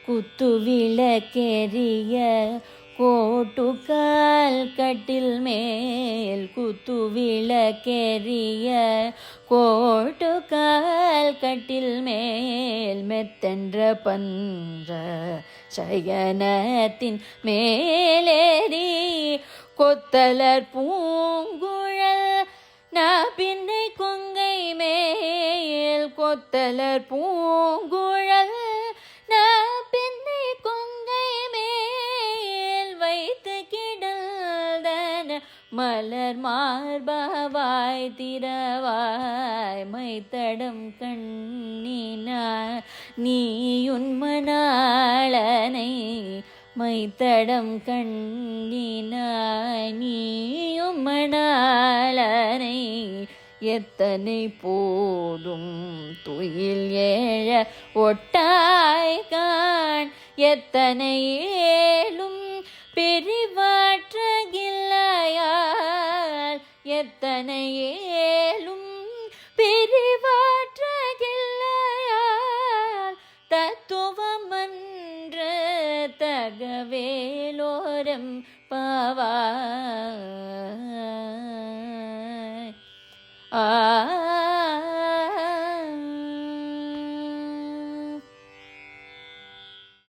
குத்துவிளக்கெரிய கோட்டுக்கால் கட்டில் மேல் குத்துவிளக்கெரிய கோட்டுக்கால் கட்டில் மேல் மெத்தென்ற பன்ற சயனத்தின் மேலேறி கொத்தலர் பூங்குழல் பின்னை கொங்கை மேல் கொத்தலர் பூங்குழல் பின்னை கொங்கை மேல் வைத்து கிடந்தன மலர் மார்பவாய் திரவாய் மைத்தடம் கண்ணினாய் நீயுன் மணாளனை மைத்தடம் கண்ணினாய் நீயும் மணாளனை எத்தனை போதும் துயில் ஏழ ஒட்டாய்கான் எத்தனை ஏழும் பிரிவாற்றகில்லையால் எத்தனை ஏழும் பிரிவாற்றகில்லையால் தத்துவமன்ற தகவேலோரம் பாவாய்